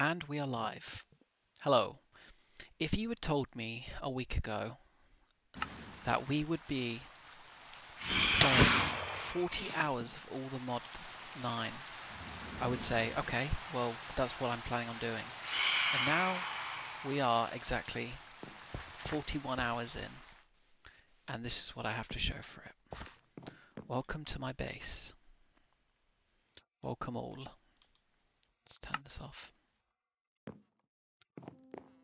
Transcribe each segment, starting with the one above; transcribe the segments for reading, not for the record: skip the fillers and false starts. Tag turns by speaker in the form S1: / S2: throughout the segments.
S1: And we are live. Hello. If you had told me a week ago that we would be playing 40 hours of all the mods 9, I would say, okay, well, that's what I'm planning on doing. And now we are exactly 41 hours in, and this is what I have to show for it. Welcome to my base. Welcome all. Let's turn this off.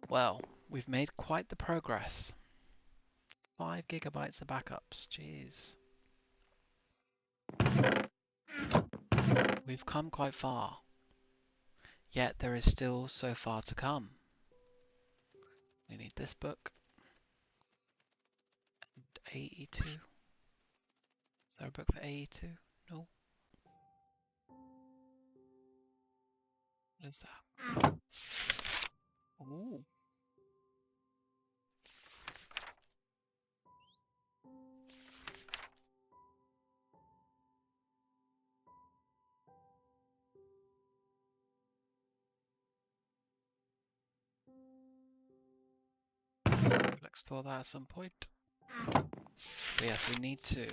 S1: Well, we've made quite the progress. 5 gigabytes of backups, jeez. We've come quite far, yet there is still so far to come. We need this book. And AE2. Is there a book for AE2? No. What is that? Ooh. We'll explore that at some point. But yes, we need to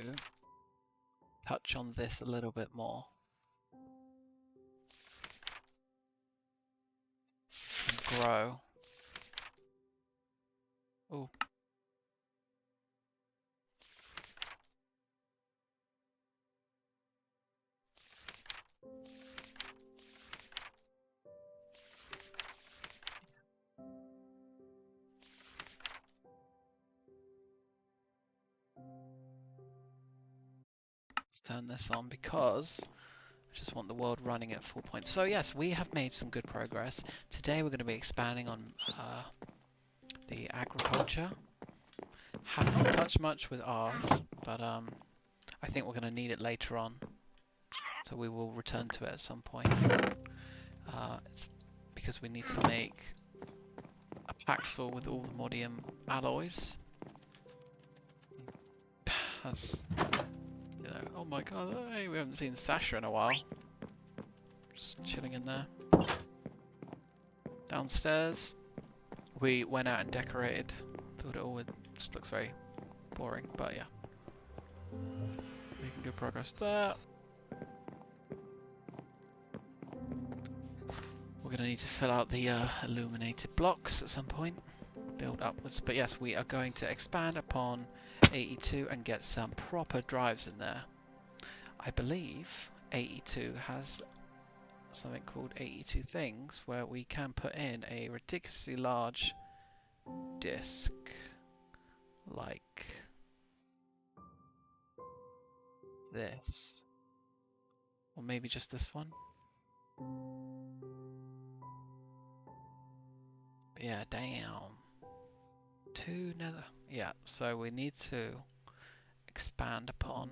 S1: touch on this a little bit more. And grow. Ooh. Let's turn this on because I just want the world running at full point. So yes, we have made some good progress. Today we're going to be expanding on the agriculture. Have not touched much with ours, but I think we're going to need it later on. So we will return to it at some point. It's because we need to make a paxel with all the modium alloys. That's, you know, oh my god, hey, we haven't seen Sasha in a while. Just chilling in there. Downstairs, we went out and decorated. Thought it all would, just looks very boring, but yeah. Making good progress there. We're going to need to fill out the illuminated blocks at some point. Build upwards. But yes, we are going to expand upon AE2 and get some proper drives in there. I believe AE2 has something called AE2 things where we can put in a ridiculously large disk like this. Or maybe just this one. But yeah, damn. 2 nether. Yeah, so we need to expand upon,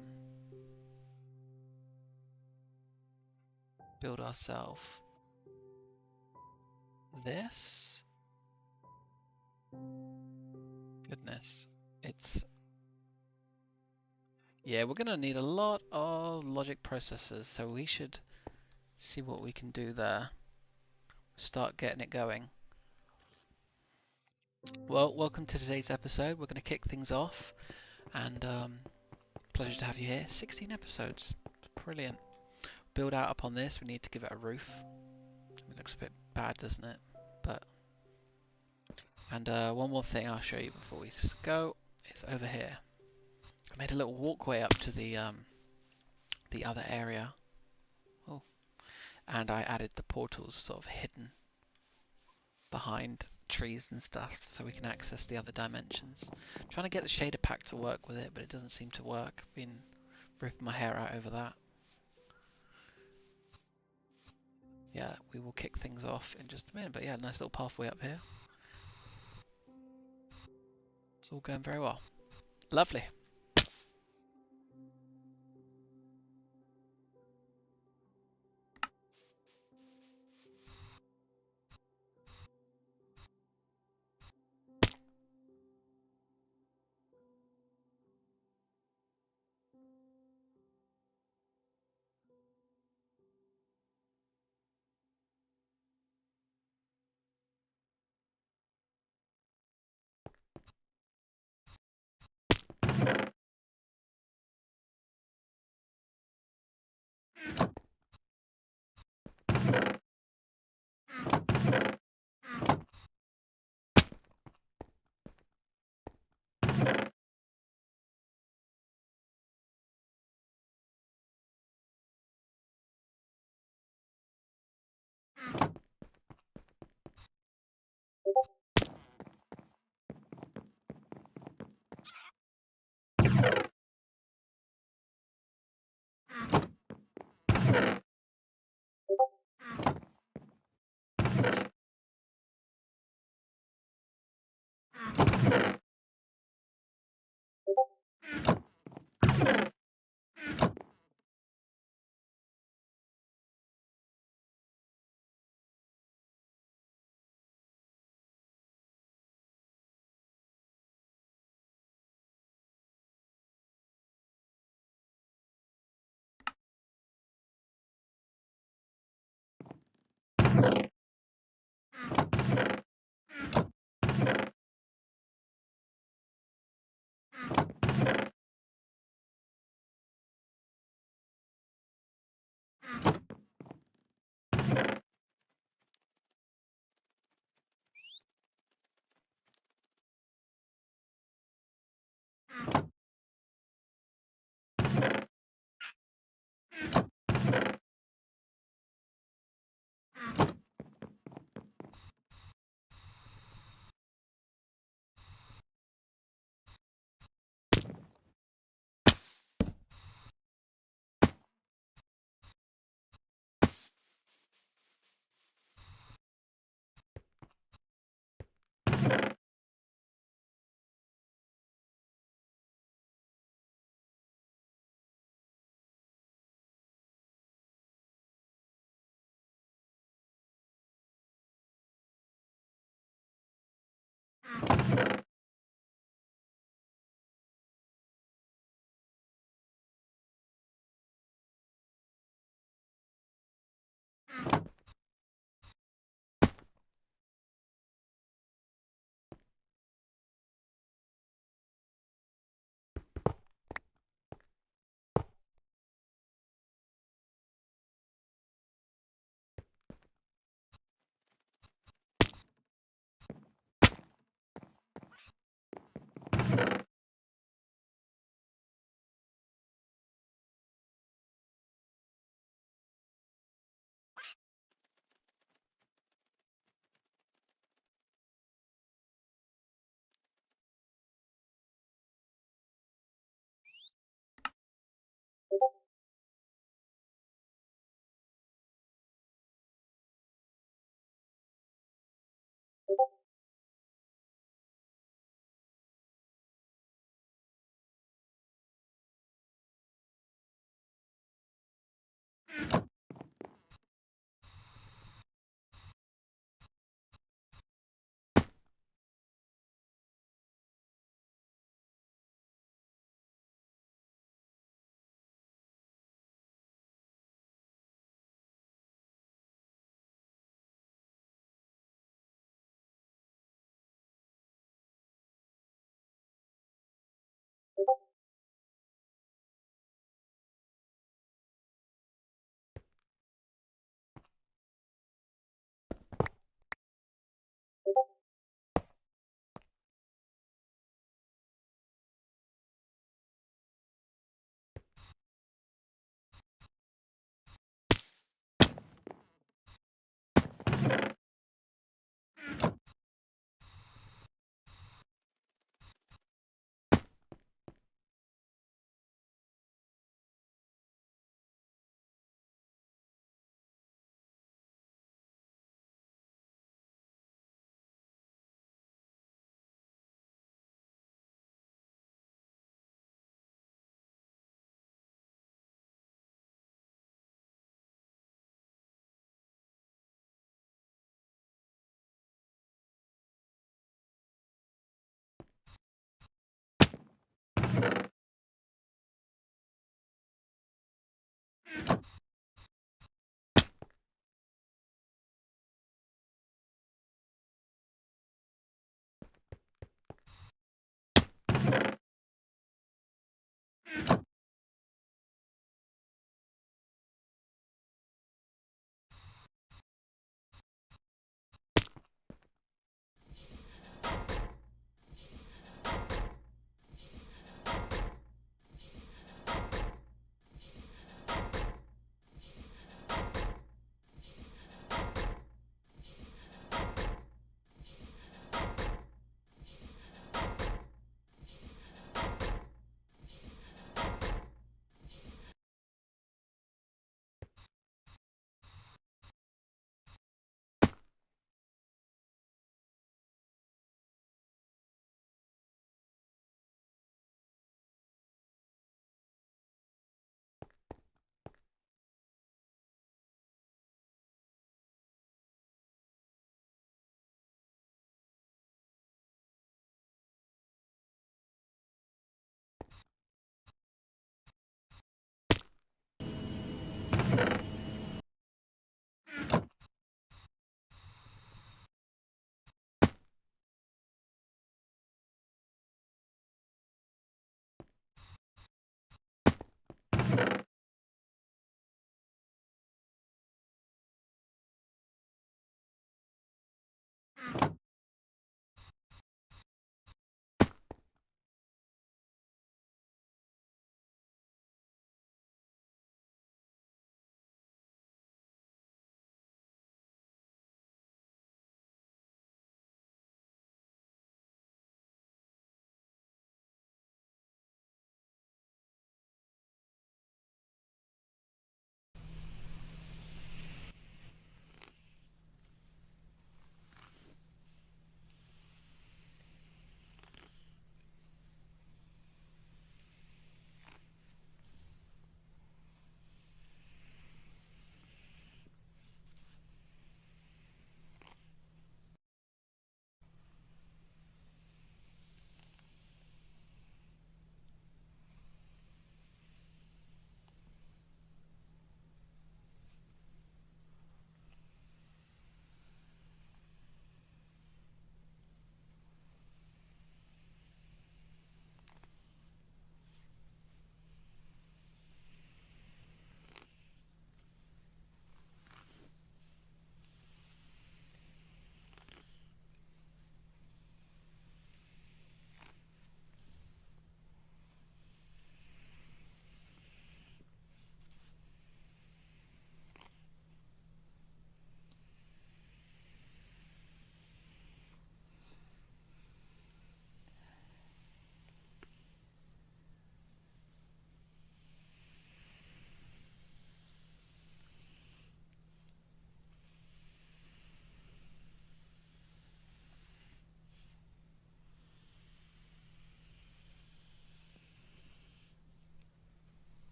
S1: build ourselves this. Goodness, it's, yeah, we're gonna need a lot of logic processors, so we should see what we can do there. Start getting it going. Well, welcome to today's episode. We're gonna kick things off, and pleasure to have you here. 16 episodes, brilliant. Build out upon this. We need to give it a roof. It looks a bit bad, doesn't it? But and one more thing I'll show you before we go. It's over here. I made a little walkway up to the other area. Oh, and I added the portals sort of hidden behind trees and stuff, so we can access the other dimensions. I'm trying to get the shader pack to work with it, but it doesn't seem to work. I've been ripping my hair out over that. Yeah, we will kick things off in just a minute, but yeah, nice little pathway up here. It's all going very well. Lovely.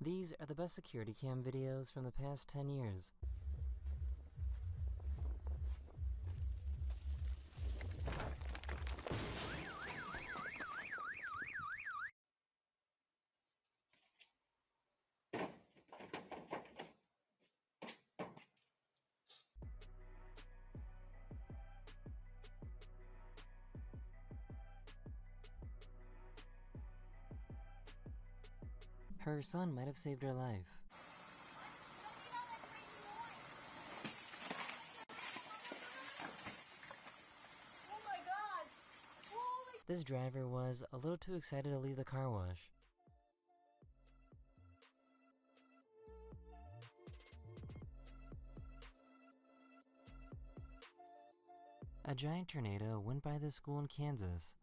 S2: These are the best security cam videos from the past 10 years. Her son might have saved her life.
S3: Oh my God! Holy...
S2: This driver was a little too excited to leave the car wash. A giant tornado went by this school in Kansas.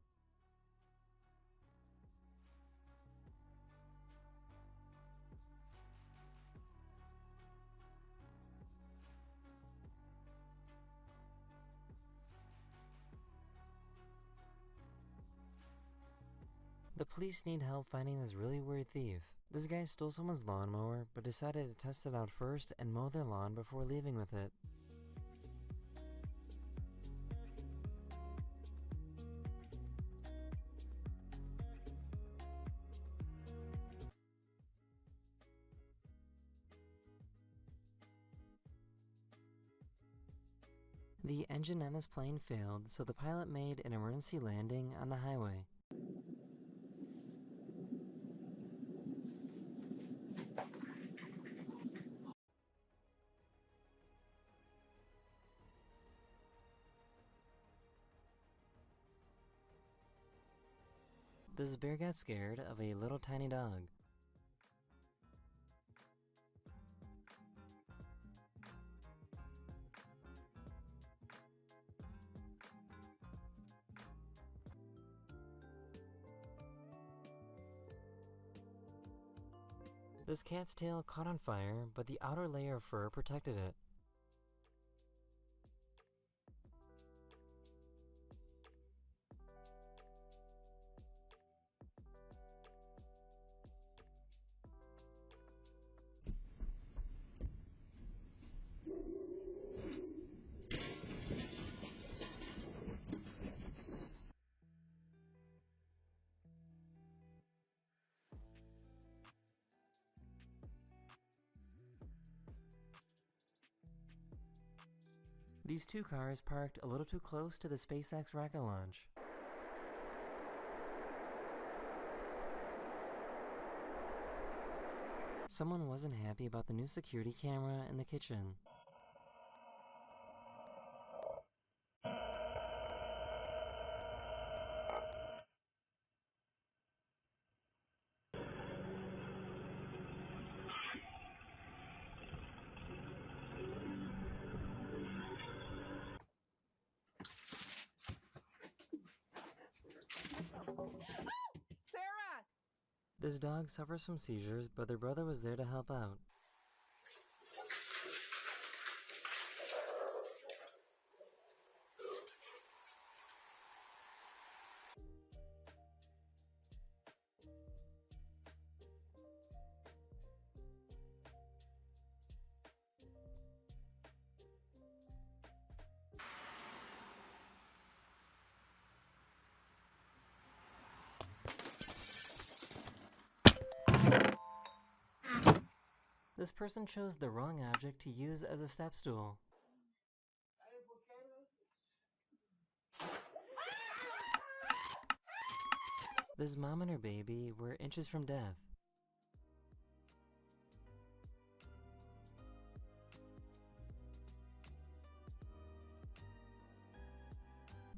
S2: The police need help finding this really weird thief. This guy stole someone's lawnmower, but decided to test it out first and mow their lawn before leaving with it. The engine on this plane failed, so the pilot made an emergency landing on the highway. This bear got scared of a little tiny dog. This cat's tail caught on fire, but the outer layer of fur protected it. These two cars parked a little too close to the SpaceX rocket launch. Someone wasn't happy about the new security camera in the kitchen.
S3: Sarah!
S2: This dog suffers from seizures, but their brother was there to help out. This person chose the wrong object to use as a step stool. This mom and her baby were inches from death.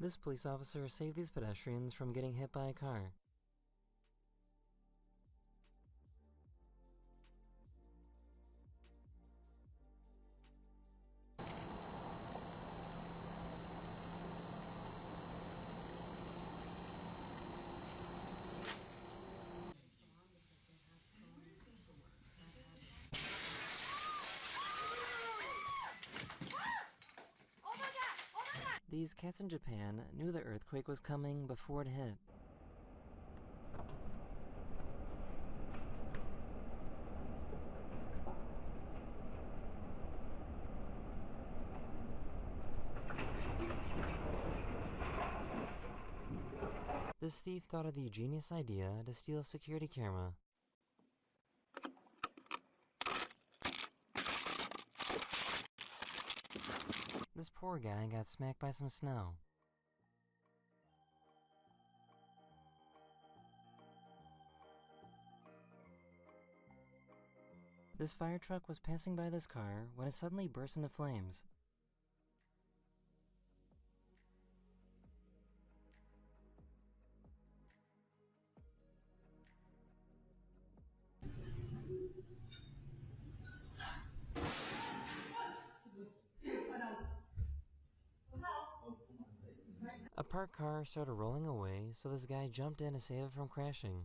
S2: This police officer saved these pedestrians from getting hit by a car. These cats in Japan knew the earthquake was coming before it hit. This thief thought of the genius idea to steal a security camera. This poor guy got smacked by some snow. This fire truck was passing by this car when it suddenly burst into flames. A parked car started rolling away, so this guy jumped in to save it from crashing.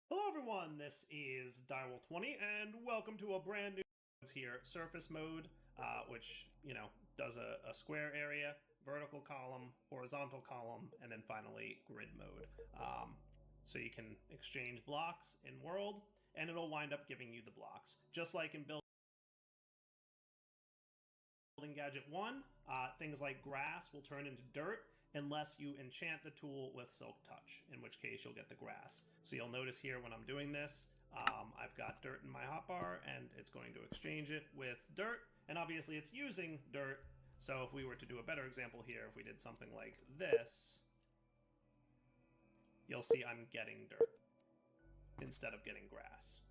S4: Hello everyone, this is Direwolf20 and welcome to a brand new here, surface mode, which, does a square area, vertical column, horizontal column, and then finally grid mode. So you can exchange blocks in world, and it'll wind up giving you the blocks. Just like in Building Gadget 1, things like grass will turn into dirt, unless you enchant the tool with Silk Touch, in which case you'll get the grass. So you'll notice here when I'm doing this, I've got dirt in my hotbar, and it's going to exchange it with dirt, and obviously it's using dirt, so if we were to do a better example here, if we did something like this, you'll see I'm getting dirt instead of getting grass.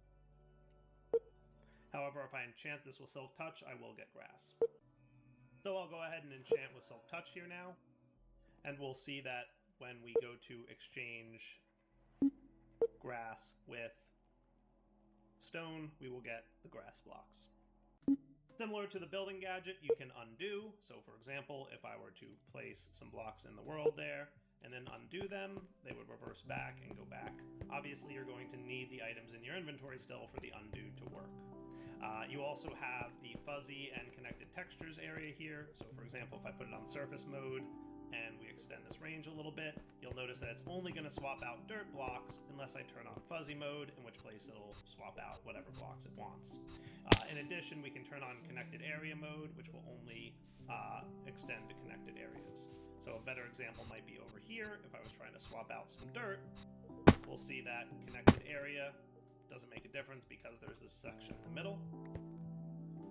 S4: However, if I enchant this with Silk Touch, I will get grass. So I'll go ahead and enchant with Silk Touch here now. And we'll see that when we go to exchange grass with stone, we will get the grass blocks. Similar to the building gadget, you can undo. So for example, if I were to place some blocks in the world there and then undo them, they would reverse back and go back. Obviously, you're going to need the items in your inventory still for the undo to work. You also have the fuzzy and connected textures area here. So for example, if I put it on surface mode, and we extend this range a little bit, you'll notice that it's only going to swap out dirt blocks unless I turn on fuzzy mode, in which place it'll swap out whatever blocks it wants. In addition, we can turn on connected area mode, which will only extend to connected areas. So a better example might be over here. If I was trying to swap out some dirt, we'll see that connected area doesn't make a difference because there's this section in the middle.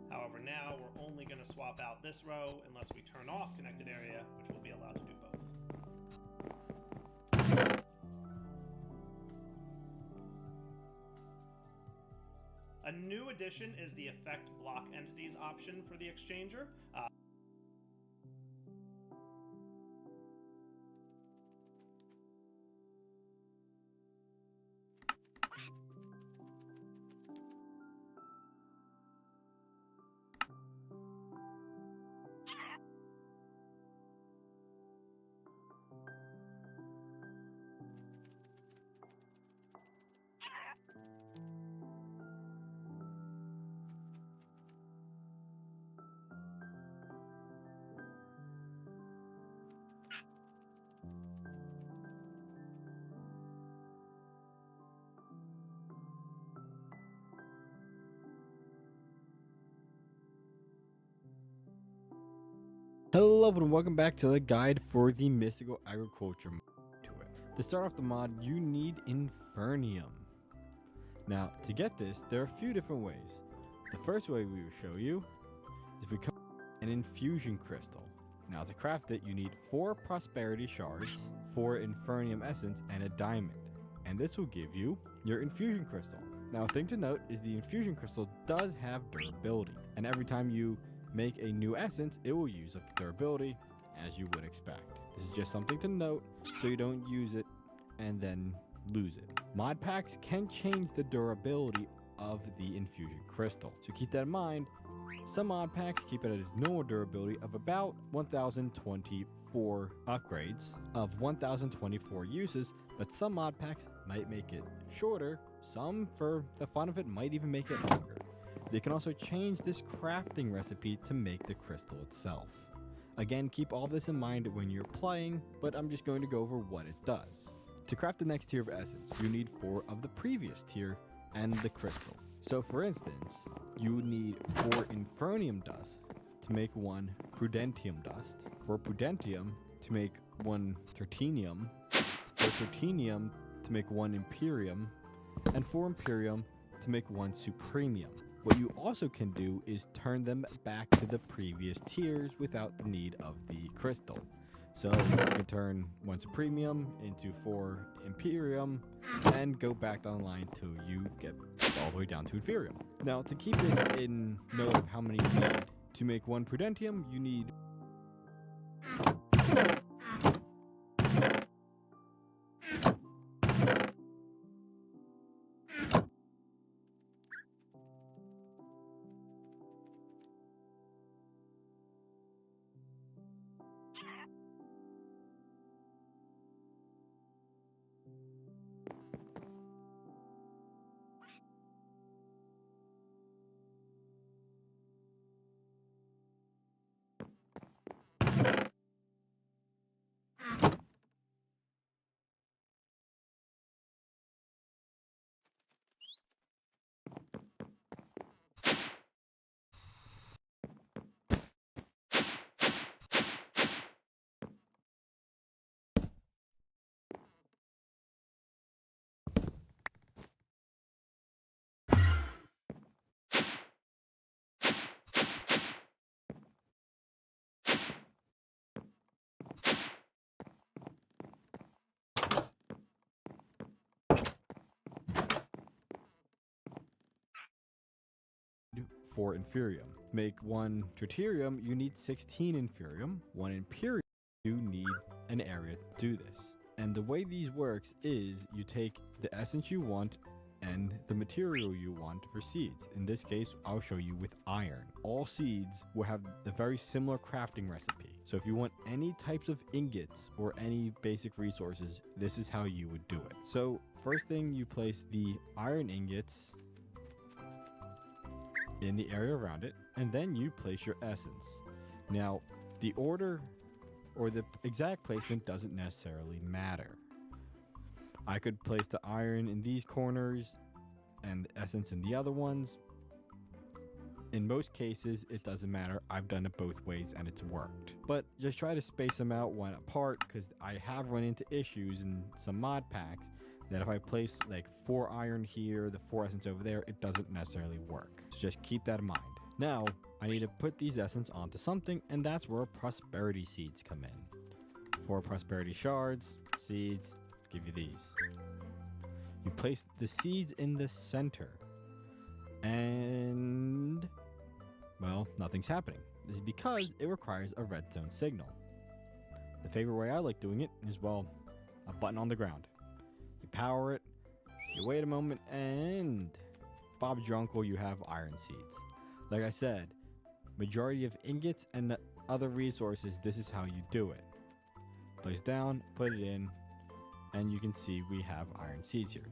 S4: However, now we're only going to swap out this row unless we turn off connected area, which we'll be allowed to do both. A new addition is the Affect Block Entities option for the Exchanger.
S5: Hello and welcome back to the guide for the mystical agriculture mod to it. To start off the mod, you need Infernium. Now, to get this, there are a few different ways. The first way we will show you is if we come an infusion crystal. Now, to craft it, you need 4 prosperity shards, 4 Infernium essence, and a diamond. And this will give you your infusion crystal. Now, a thing to note is the infusion crystal does have durability, and every time you make a new essence, it will use up the durability as you would expect. This is just something to note so you don't use it and then lose it. Mod packs can change the durability of the infusion crystal, so keep that in mind Some mod packs keep it at its normal durability of about 1024 upgrades of 1024 uses, but some mod packs might make it shorter, some for the fun of it might even make it longer. They can also change this crafting recipe to make the crystal itself. Again, keep all this in mind when you're playing, but I'm just going to go over what it does. To craft the next tier of essence, you need 4 of the previous tier and the crystal. So for instance, you would need 4 Infernium dust to make 1 Prudentium dust, 4 Prudentium to make 1 Tertenium, 4 Tertenium to make 1 Imperium, and 4 Imperium to make 1 Supremium. What you also can do is turn them back to the previous tiers without the need of the crystal. So you can turn 1 Supremium into 4 Imperium and go back down the line till you get all the way down to Inferium. Now, to keep it in note of how many you need, to make 1 Prudentium, you need for Inferium. Make 1 Tertiarium, you need 16 Inferium. 1 Imperium, you need an area to do this. And the way these works is you take the essence you want and the material you want for seeds. In this case, I'll show you with iron. All seeds will have a very similar crafting recipe. So if you want any types of ingots or any basic resources, this is how you would do it. So first thing, you place the iron ingots in the area around it, and then you place your essence. Now, the order or the exact placement doesn't necessarily matter. I could place the iron in these corners and the essence in the other ones. In most cases, it doesn't matter. I've done it both ways and it's worked. But just try to space them out one apart, because I have run into issues in some mod packs that if I place like 4 iron here, the 4 essence over there, it doesn't necessarily work. So just keep that in mind. Now, I need to put these essence onto something, and that's where prosperity seeds come in. 4 prosperity shards, seeds, give you these. You place the seeds in the center, and well, nothing's happening. This is because it requires a redstone signal. The favorite way I like doing it is, well, a button on the ground. You power it, you wait a moment, and Bob's your uncle, you have iron seeds. Like I said, majority of ingots and other resources, this is how you do it. Place down, put it in, and you can see we have iron seeds here.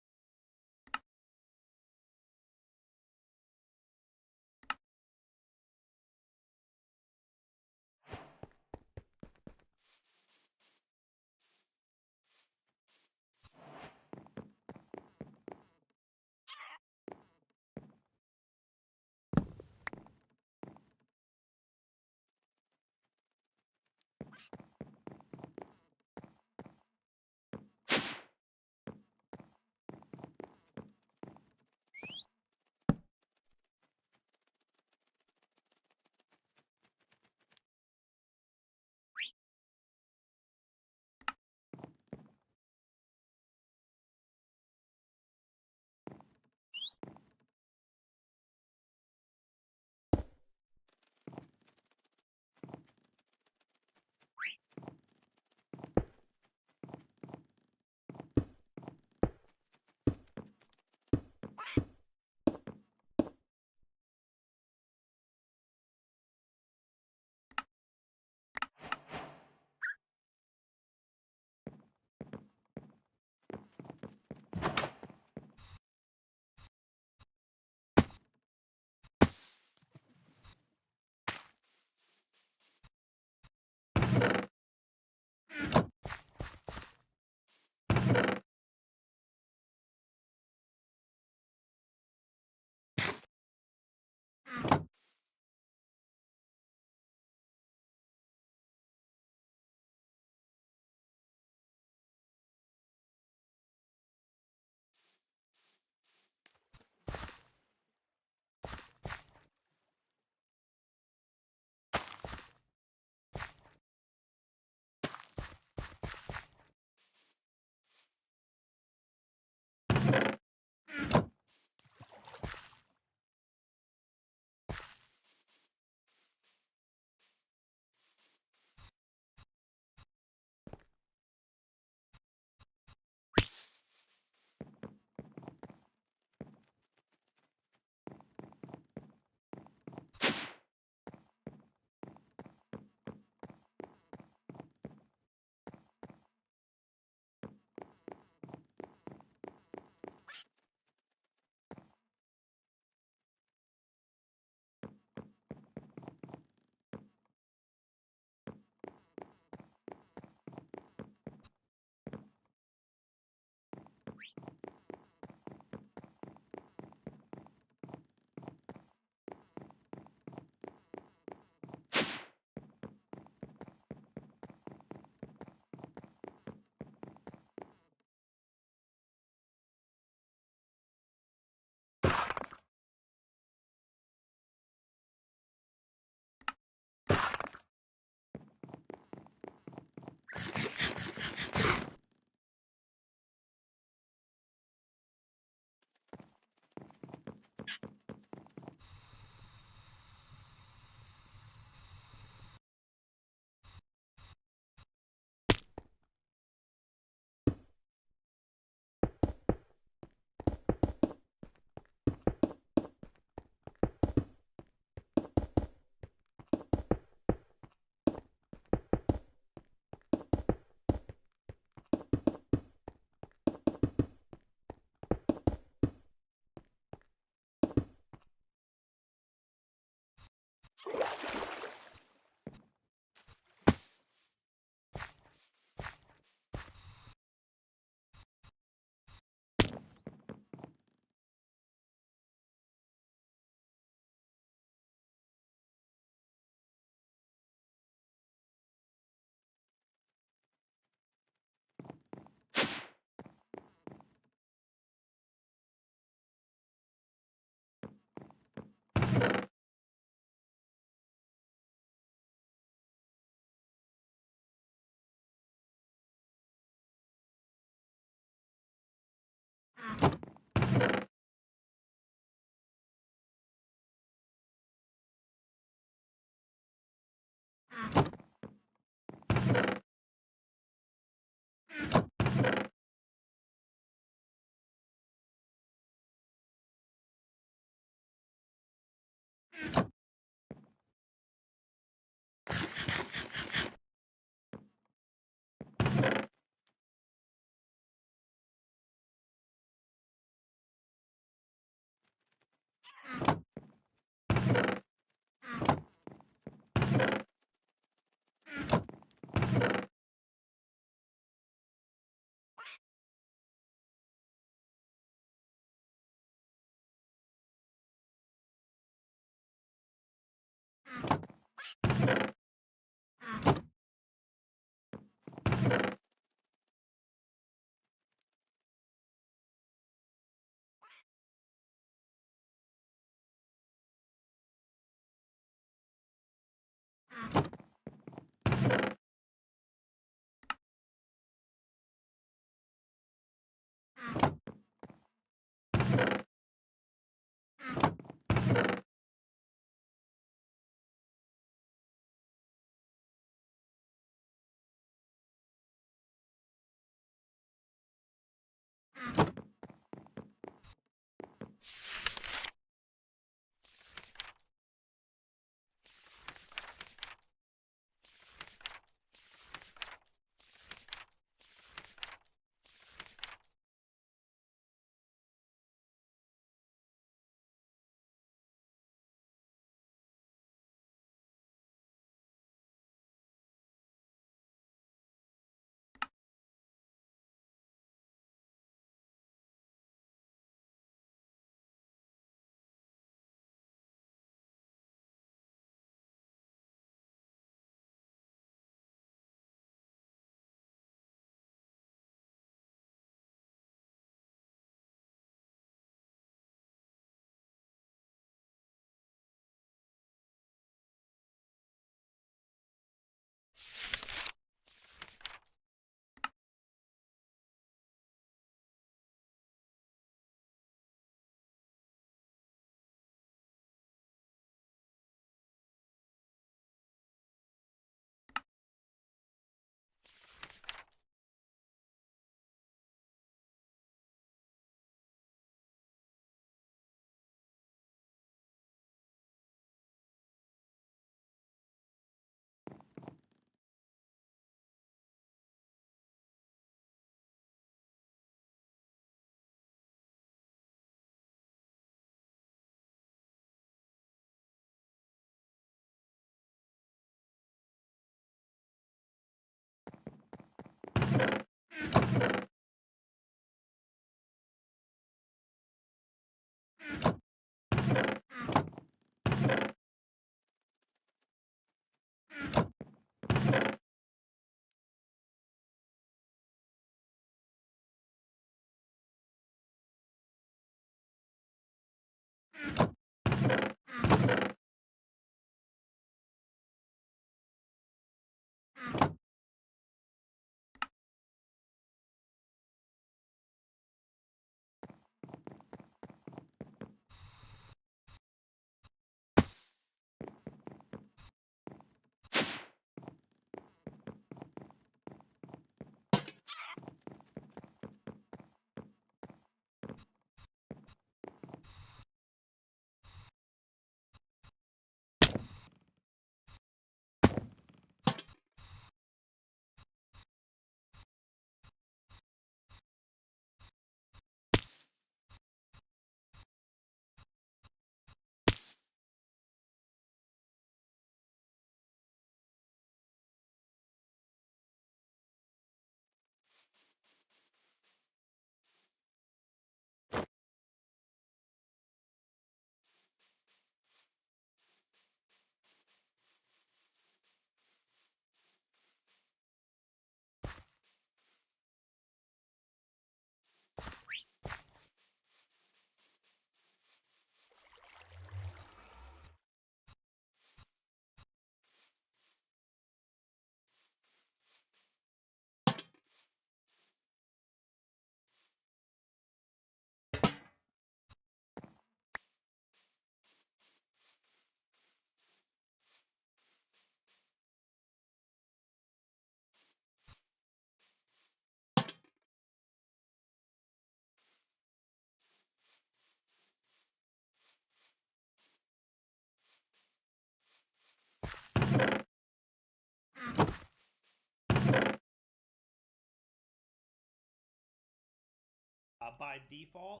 S4: by default.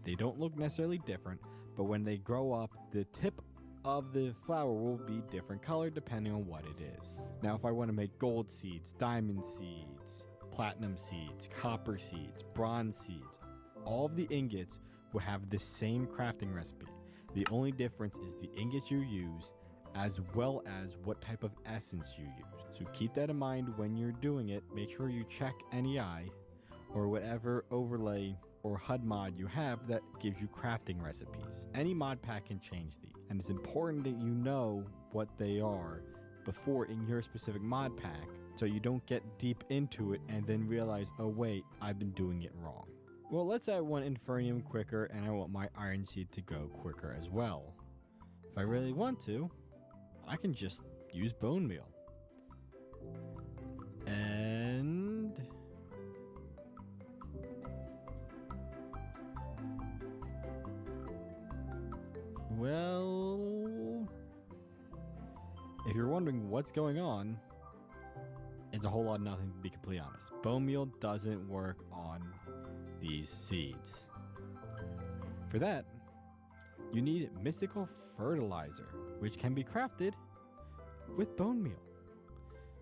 S5: They don't look necessarily different, but when they grow up, the tip of the flower will be different color depending on what it is. Now, if I want to make gold seeds, diamond seeds, platinum seeds, copper seeds, bronze seeds, all of the ingots will have the same crafting recipe. The only difference is the ingots you use, as well as what type of essence you use. So keep that in mind when you're doing it. Make sure you check NEI or whatever overlay or HUD mod you have that gives you crafting recipes. Any mod pack can change these, and it's important that you know what they are before in your specific mod pack, so you don't get deep into it and then realize, oh wait, I've been doing it wrong. Well, let's add one Infernium quicker, and I want my Iron Seed to go quicker as well. If I really want to, I can just use bone meal. And well, if you're wondering what's going on, it's a whole lot of nothing, to be completely honest. Bone meal doesn't work on these seeds. For that, you need mystical fertilizer, which can be crafted with bone meal.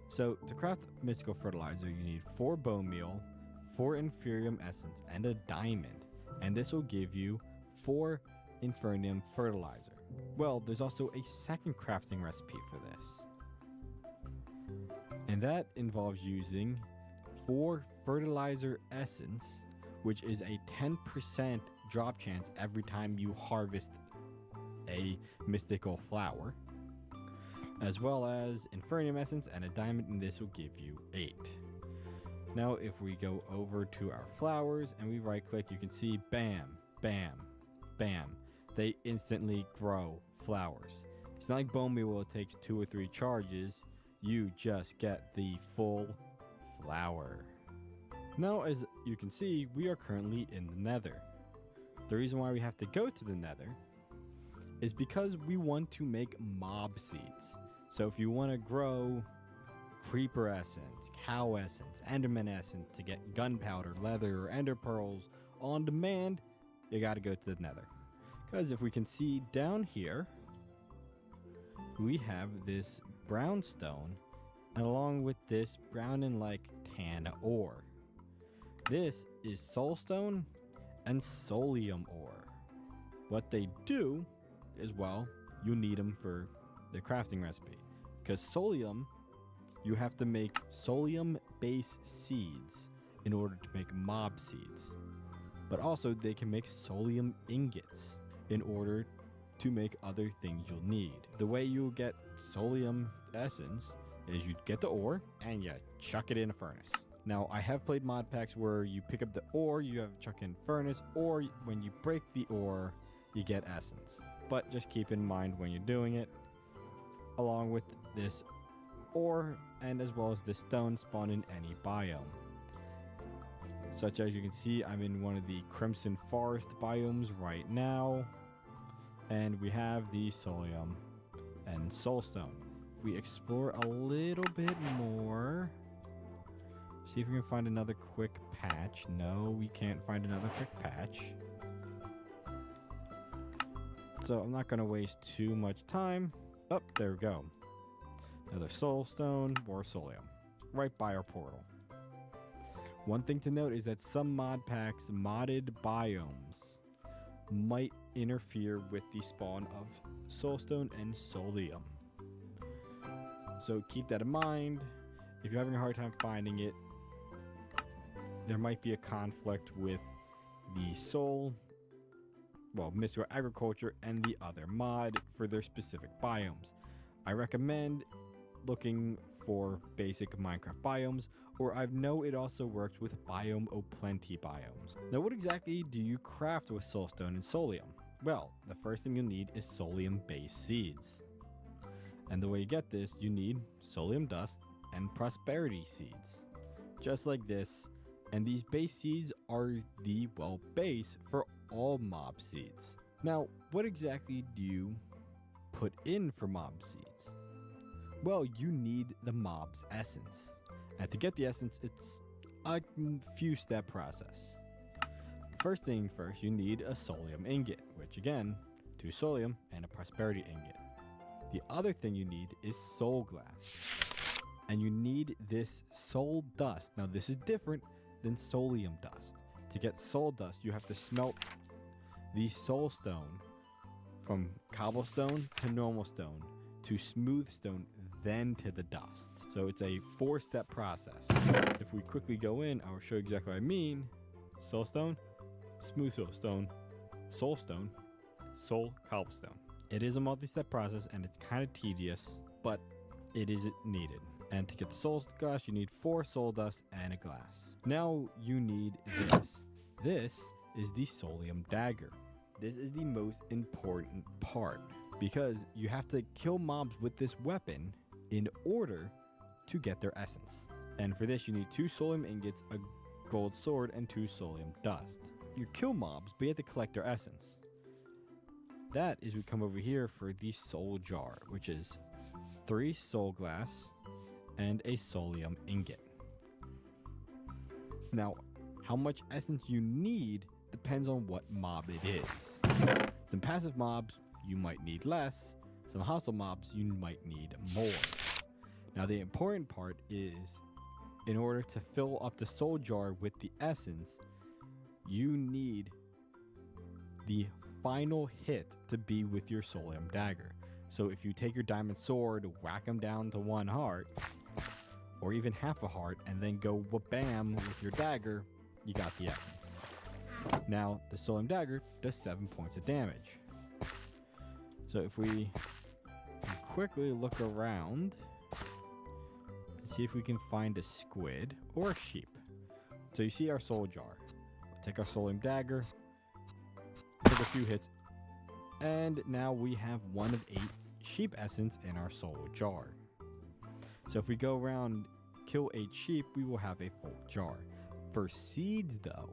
S5: So to craft mystical fertilizer, you need 4 bone meal, 4 Inferium essence, and a diamond. And this will give you 4 Infernium fertilizer. Well, there's also a second crafting recipe for this. And that involves using 4 fertilizer essence, which is a 10% drop chance every time you harvest a mystical flower, as well as Infernium essence and a diamond, and this will give you 8. Now, if we go over to our flowers and we right click, you can see bam, bam, bam. They instantly grow flowers. It's not like bone meal where it takes 2 or 3 charges. You just get the full flower. Now, as you can see, we are currently in the nether. The reason why we have to go to the nether is because we want to make mob seeds. So if you want to grow creeper essence, cow essence, enderman essence to get gunpowder, leather, or ender pearls on demand, you got to go to the nether. Because if we can see down here, we have this brown stone, and along with this brown and like tan ore. This is soulstone and soulium ore. What they do is, well, you need them for the crafting recipe. Because soulium, you have to make soulium base seeds in order to make mob seeds. But also they can make soulium ingots in order to make other things you'll need. The way you get soulium essence is you get the ore and you chuck it in a furnace. Now, I have played mod packs where you pick up the ore, you have to chuck in furnace, or when you break the ore, you get essence. But just keep in mind when you're doing it, along with this ore and as well as this stone spawn in any biome. Such as you can see, I'm in one of the Crimson Forest biomes right now, and we have the soulium and soulstone. If we explore a little bit more, see if we can find another quick patch. No, we can't find another quick patch. So I'm not going to waste too much time. Oh, there we go. Another soulstone, more soulium. Right by our portal. One thing to note is that some mod packs, modded biomes, might interfere with the spawn of soulstone and soulium. So keep that in mind. If you're having a hard time finding it, there might be a conflict with the mystical agriculture and the other mod for their specific biomes. I recommend looking for basic Minecraft biomes, or I know it also works with Biome O'Plenty biomes. Now, what exactly do you craft with soulstone and soulium? Well, the first thing you'll need is soulium-based seeds. And the way you get this, you need soulium dust and prosperity seeds. Just like this, and these base seeds are the, base for all mob seeds. Now, what exactly do you put in for mob seeds? Well, you need the mob's essence. And to get the essence, it's a few step process. First thing first, you need a soulium ingot, which again, 2 Solium, and a Prosperity Ingot. The other thing you need is Soul Glass. And you need this Soul Dust. Now this is different than Solium Dust. To get Soul Dust, you have to smelt the Soul Stone from cobblestone to normal stone to smooth stone, then to the dust. So it's a 4-step process. If we quickly go in, I'll show you exactly what I mean. Soul Stone, smooth Soul Stone, Soul Stone, Soul Cobblestone. It is a multi-step process and it's kind of tedious, but it is needed. And to get the Soul Glass, you need 4 Soul Dust and a glass. Now you need this. This is the Solium Dagger. This is the most important part because you have to kill mobs with this weapon in order to get their essence. And for this, you need 2 Solium Ingots, a gold sword, and 2 Solium Dust. You kill mobs, but you have to collect their essence. That is, we come over here for the Soul Jar, which is 3 Soul Glass and a Solium Ingot. Now, how much essence you need depends on what mob it is. Some passive mobs, you might need less. Some hostile mobs, you might need more. Now, the important part is, in order to fill up the Soul Jar with the essence, you need the final hit to be with your Solium Dagger. So if you take your Diamond Sword, whack them down to 1 heart, or even half a heart, and then go wha-bam with your dagger, you got the essence. Now, the Solium Dagger does 7 points of damage. So if we quickly look around and see if we can find a squid or a sheep. So you see our Soul Jar. We'll take our Solium Dagger, take a few hits, and now we have 1 of 8 sheep essence in our Soul Jar. So if we go around, kill 8 sheep, we will have a full jar. For seeds though,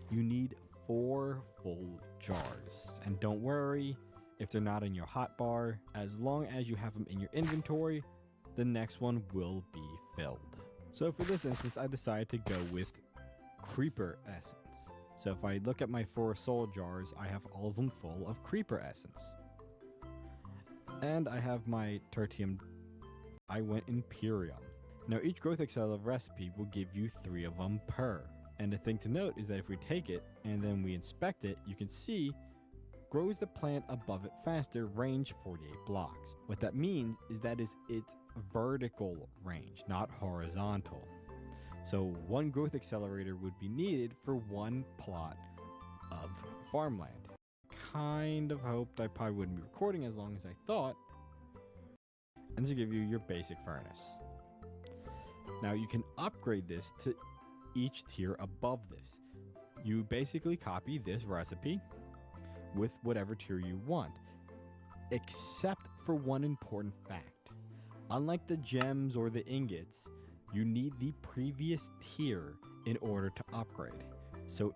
S5: you need 4 full jars. And don't worry if they're not in your hotbar, as long as you have them in your inventory, the next one will be filled. So for this instance, I decided to go with Creeper Essence. So if I look at my 4 soul jars, I have all of them full of Creeper Essence. And I have my Tertium, I went Imperium. Now each growth accelerator recipe will give you 3 of them per. And the thing to note is that if we take it and then we inspect it, you can see grows the plant above it faster, range 48 blocks. What that means is that is its vertical range, not horizontal. So 1 growth accelerator would be needed for 1 plot of farmland. Kind of hoped I probably wouldn't be recording as long as I thought. And this will give you your basic furnace. Now you can upgrade this to each tier above this. You basically copy this recipe with whatever tier you want, except for one important fact. Unlike the gems or the ingots, you need the previous tier in order to upgrade. So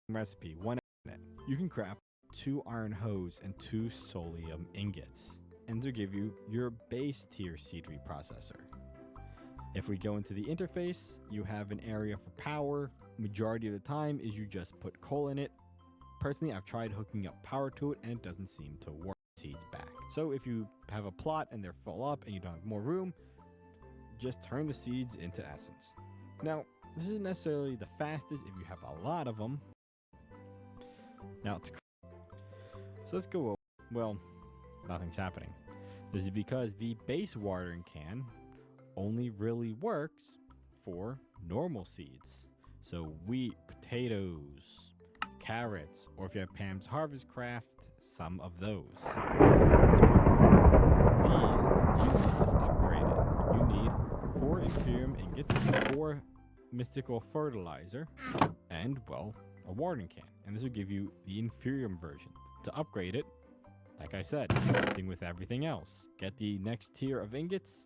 S5: recipe 1 minute, you can craft 2 iron hose and 2 solium ingots, and to give you your base tier seed reprocessor. If we go into the interface, you have an area for power. Majority of the time is you just put coal in it. Personally, I've tried hooking up power to it and it doesn't seem to work. Seeds back. So if you have a plot and they're full up and you don't have more room, just turn the seeds into essence. Now, this isn't necessarily the fastest if you have a lot of them. Now, so let's go over. Well, nothing's happening. This is because the base watering can only really works for normal seeds. So wheat, potatoes, carrots, or if you have Pam's Harvest Craft, some of those. These, you need to upgrade it. You need 4 Imperium ingots, 4 mystical fertilizer, and, well, a watering can. And this will give you the Inferium version. To upgrade it, like I said, something with everything else. Get the next tier of ingots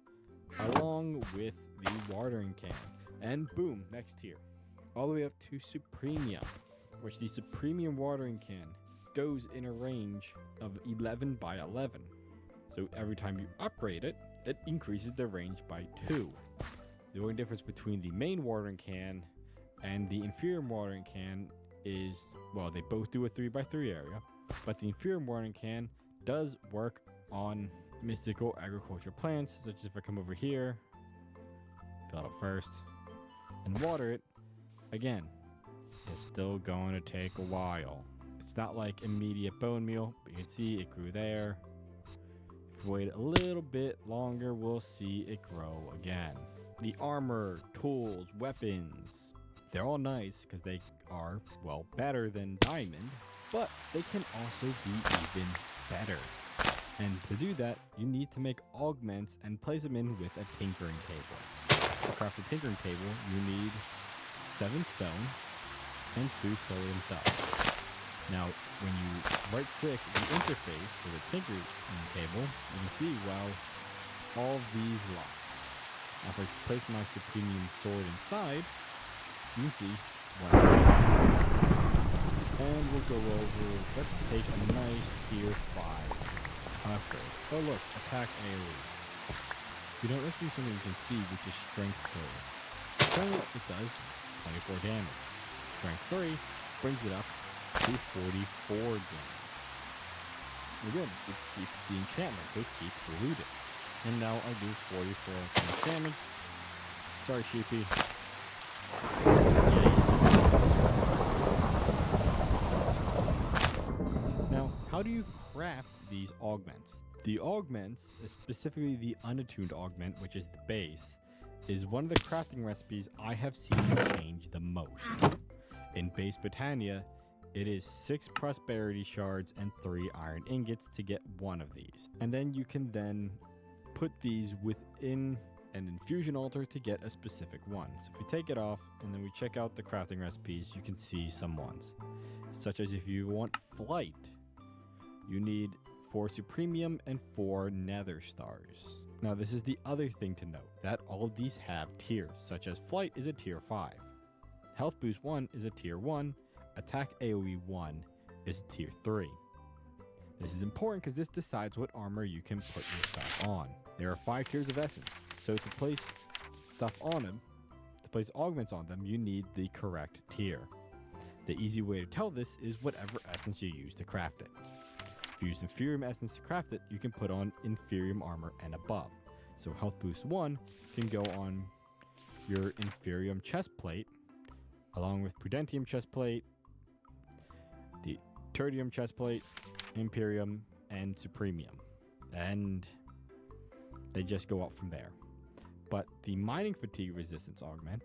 S5: along with the watering can. And boom, next tier. All the way up to Supremium, which the Supremium watering can goes in a range of 11 by 11. So every time you upgrade it, it increases the range by 2. The only difference between the main watering can and the inferior watering can is, well, they both do a 3 by 3 area, but the inferior watering can does work on mystical agriculture plants, such as if I come over here, fill it up first, and water it, again, it's still going to take a while. It's not like immediate bone meal, but you can see it grew there. If we wait a little bit longer, we'll see it grow again. The armor, tools, weapons, they're all nice because they are, well, better than diamond, but they can also be even better. And to do that, you need to make augments and place them in with a tinkering table. To craft a tinkering table, you need 7 stone and 2 solium dust. Now, when you right-click the interface for the tinkering table, you can see, well, all of these locks. Now, if I place my supremium sword inside, you can see what I'm doing. And we'll go over, let's take a nice tier 5 upgrade. Oh look, attack AoE. If you don't, let's do something you can see, which is strength 3. Currently it does 24 damage. Strength 3 brings it up to 44 damage. Again, it keeps the enchantment, so it keeps eluding. And now I do 44 points damage. Sorry, sheepy. Now, how do you craft these augments? The augments, specifically the unattuned augment, which is the base, is one of the crafting recipes I have seen change the most. In base Britannia, it is 6 prosperity shards and 3 iron ingots to get one of these. And then you can then put these within an infusion altar to get a specific one. So if we take it off and then we check out the crafting recipes, you can see some ones. Such as if you want flight, you need 4 supremium and 4 nether stars. Now this is the other thing to note, that all of these have tiers, such as flight is a tier 5. Health boost 1 is a tier 1, attack AoE 1 is a tier 3. This is important because this decides what armor you can put your stuff on. There are 5 tiers of essence, so to place stuff on them, to place augments on them, you need the correct tier. The easy way to tell this is whatever essence you use to craft it. If you use Inferium essence to craft it, you can put on Inferium armor and above. So Health Boost 1 can go on your Inferium chest plate, along with Prudentium chest plate, the Tertium chest plate, Imperium, and Supremium. And they just go up from there. But the Mining Fatigue Resistance augment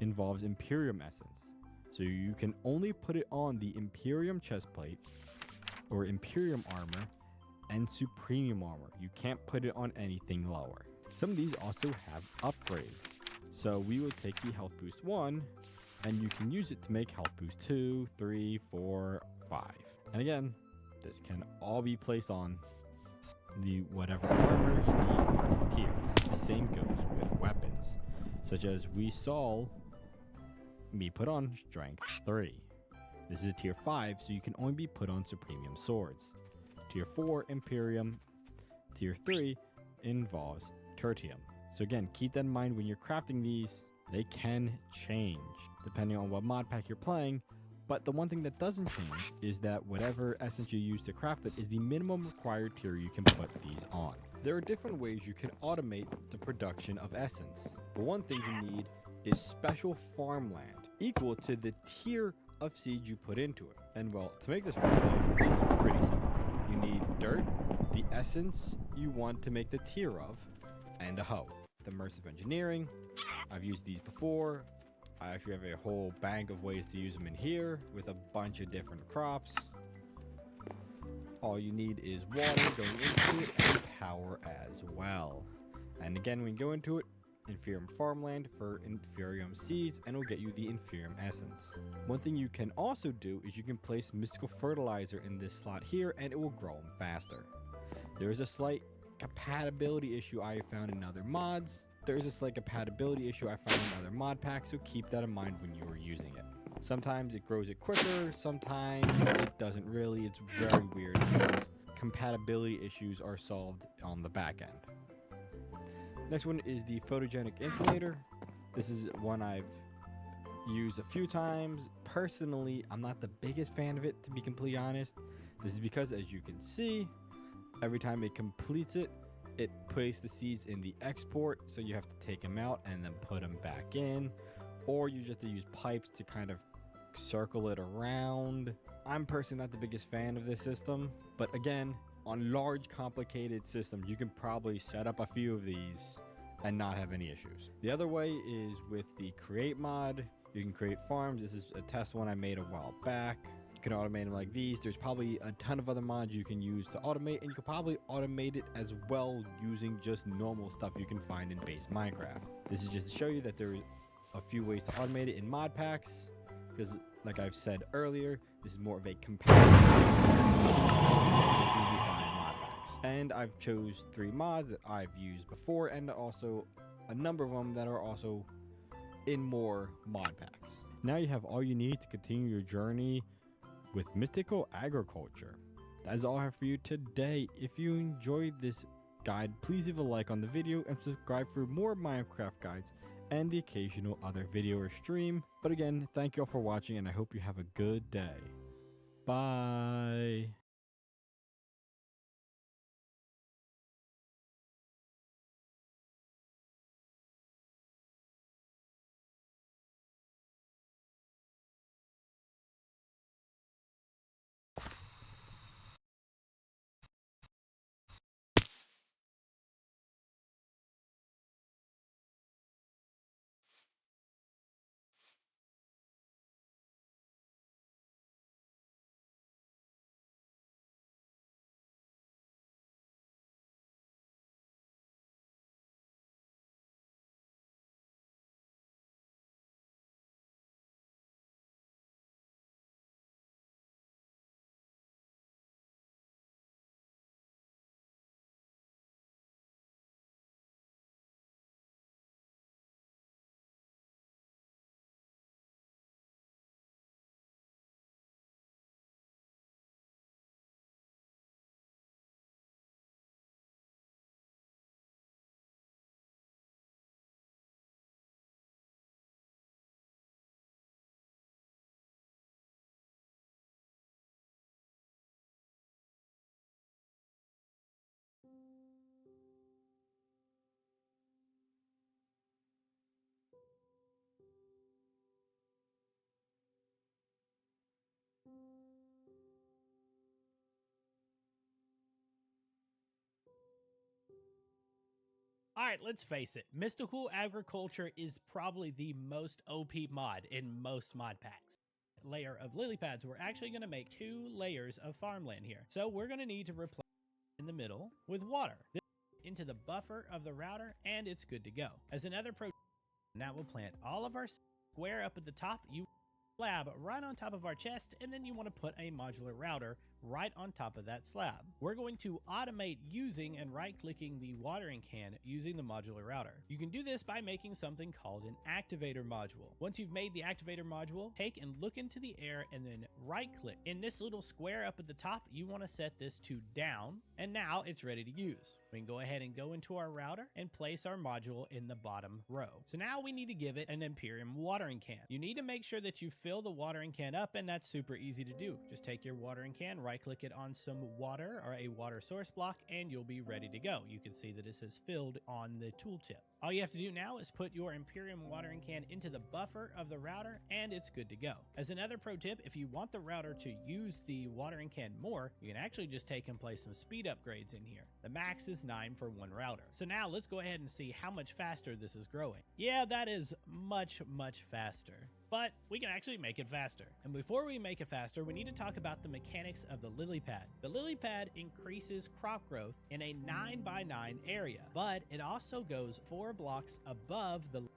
S5: involves Imperium essence. So you can only put it on the Imperium chest plate or Imperium armor and Supremium armor. You can't put it on anything lower. Some of these also have upgrades. So we will take the Health Boost 1 and you can use it to make Health Boost 2, 3, 4, 5. And again, this can all be placed on the whatever armor you need for the tier. The same goes with weapons, such as we saw me put on Strength 3. This is a tier 5, so you can only be put on Supremium swords. Tier 4, Imperium. Tier 3 involves Tertium. So again, keep that in mind when you're crafting these. They can change depending on what mod pack you're playing, but the one thing that doesn't change is that whatever essence you use to craft it is the minimum required tier you can put these on. There are different ways you can automate the production of essence, but one thing you need is special farmland equal to the tier of seed you put into it. And well, to make this farmland is pretty simple. You need dirt, the essence you want to make the tier of, and a hoe. The immersive engineering, I've used these before. I actually have a whole bank of ways to use them in here with a bunch of different crops. All you need is water going into it and power as well. And again, when you go into it, Inferium farmland for Inferium seeds, and it will get you the Inferium essence. One thing you can also do is you can place mystical fertilizer in this slot here and it will grow them faster. There is a slight compatibility issue I found in other mods. There is a slight compatibility issue I found in other mod packs, so keep that in mind when you are using it. Sometimes it grows it quicker, sometimes it doesn't really. It's very weird because compatibility issues are solved on the back end. Next one is the photogenic insulator. This is one I've used a few times. Personally, I'm not the biggest fan of it, to be completely honest. This is because, as you can see, every time it completes it, it puts the seeds in the export, so you have to take them out and then put them back in, or you just have to use pipes to kind of circle it around. I'm personally not the biggest fan of this system, but again, on large complicated systems, you can probably set up a few of these and not have any issues. The other way is with the create mod. You can create farms. This is a test one I made a while back. You can automate them like these. There's probably a ton of other mods you can use to automate, and you can probably automate it as well using just normal stuff you can find in base Minecraft. This is just to show you that there are a few ways to automate it in mod packs, because like I've said earlier, this is more of a companion mod packs. And I've chose 3 mods that I've used before, and also a number of them that are also in more mod packs. Now you have all you need to continue your journey with mystical agriculture. That is all I have for you today. If you enjoyed this guide, please leave a like on the video and subscribe for more Minecraft guides and the occasional other video or stream. But again, thank you all for watching, and I hope you have a good day. Bye.
S6: Alright, let's face it, Mystical Agriculture is probably the most OP mod in most mod packs. Layer of lily pads, we're actually going to make 2 layers of farmland here. So we're going to need to replace in the middle with water. This into the buffer of the router, and it's good to go. As another pro, now we'll plant all of our square up at the top. You slab right on top of our chest, and then you want to put a modular router right on top of that slab. We're going to automate using and right-clicking the watering can using the modular router. You can do this by making something called an activator module. Once you've made the activator module, take and look into the air and then right-click. In this little square up at the top, you want to set this to down, and now it's ready to use. We can go ahead and go into our router and place our module in the bottom row. So now we need to give it an Imperium watering can. You need to make sure that you fill the watering can up, and that's super easy to do. Just take your watering can, right-click it on some water or a water source block, and you'll be ready to go. You can see that it says filled on the tooltip. All you have to do now is put your Imperium watering can into the buffer of the router, and it's good to go. As another pro tip, if you want the router to use the watering can more, you can actually just take and place some speed upgrades in here. The max is 9 for one router. So now let's go ahead and see how much faster this is growing. Yeah, that is much, much faster. But we can actually make it faster. And before we make it faster, we need to talk about the mechanics of the lily pad. The lily pad increases crop growth in a 9x9 area, but it also goes 4 blocks above the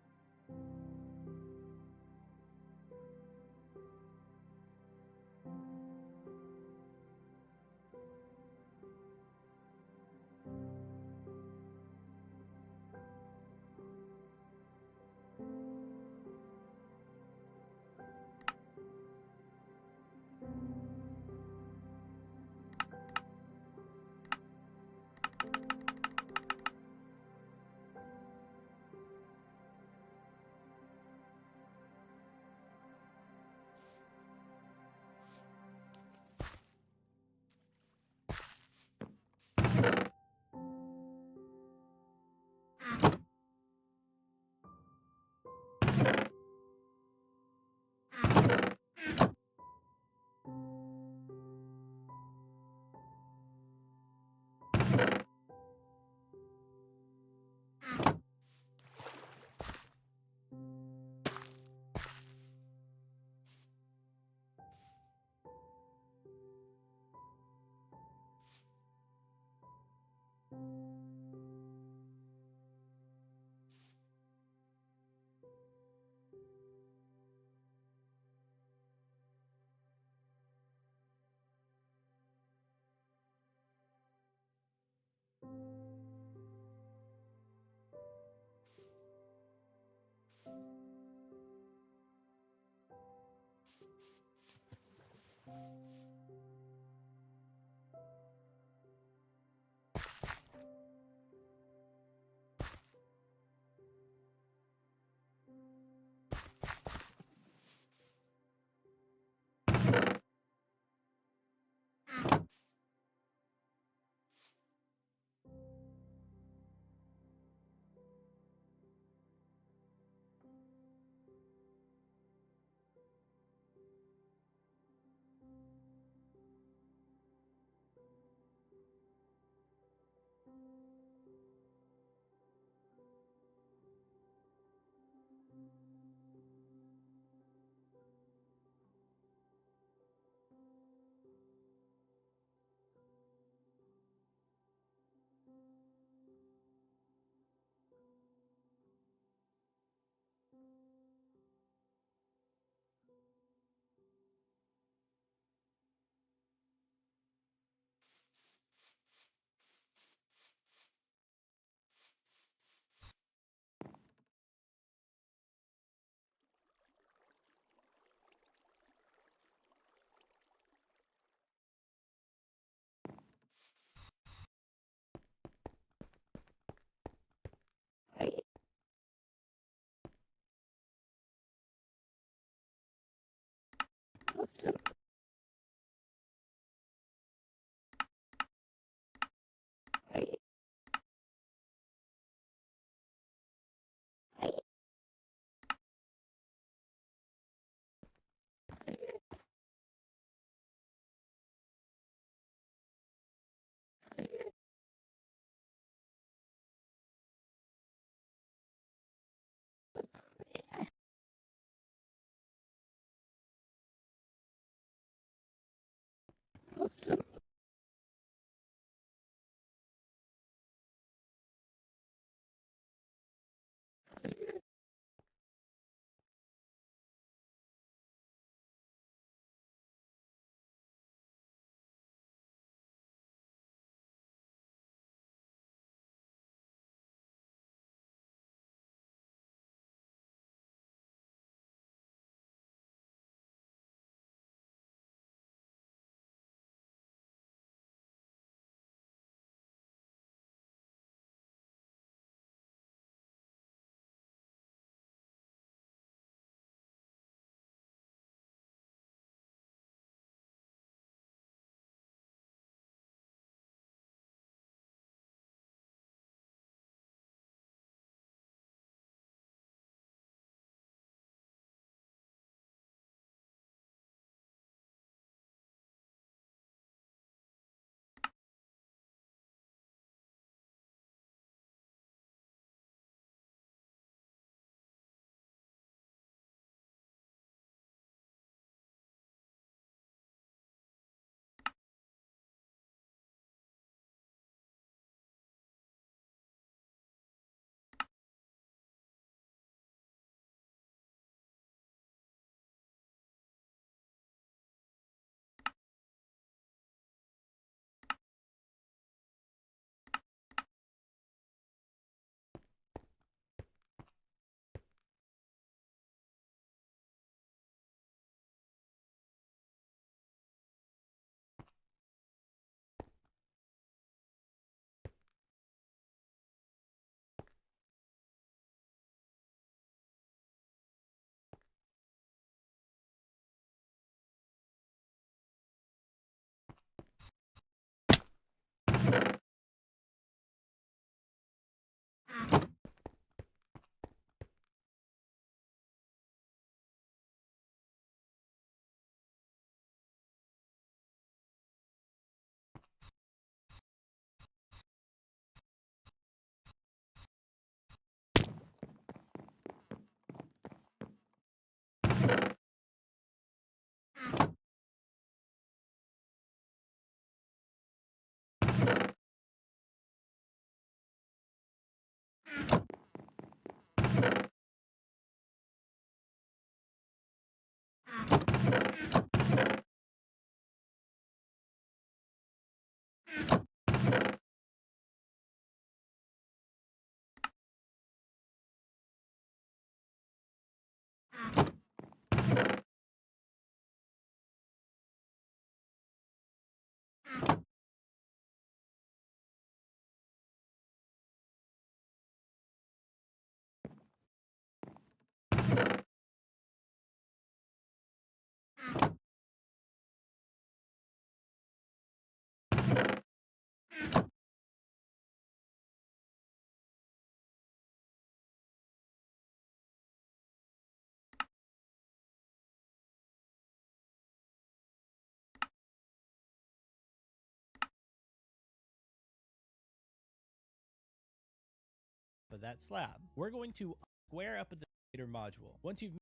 S6: of that slab. We're going to square up at the elevator module. Once you've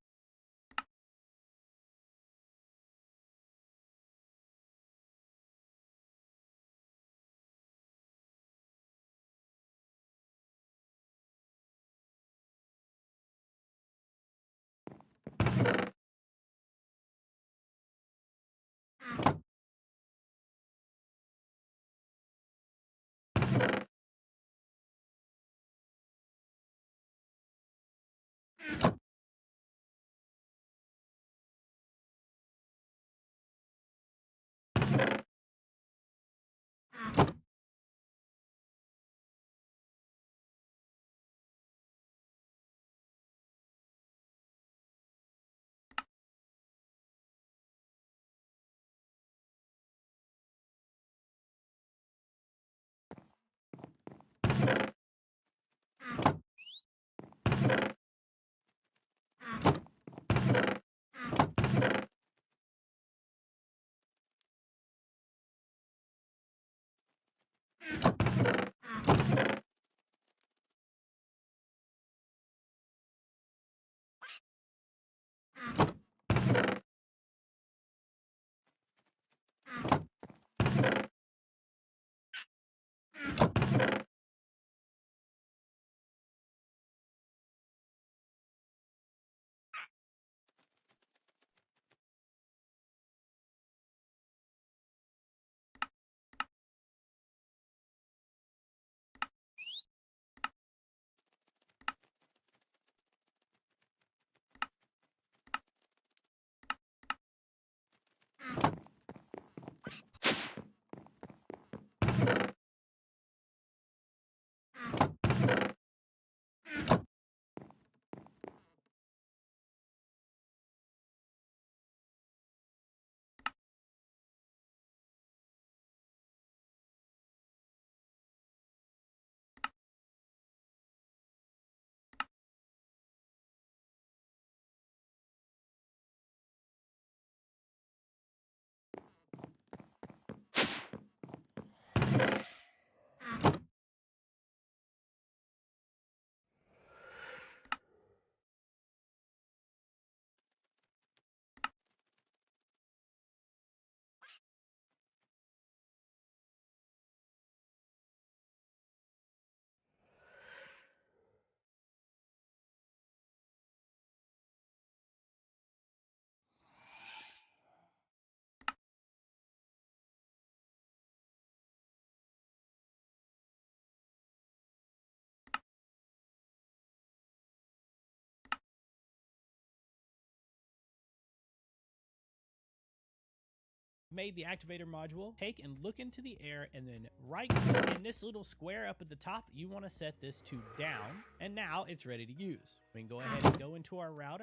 S6: made the activator module, take and look into the air, and then right in this little square up at the top, you want to set this to down, and now it's ready to use. We can go ahead and go into our router.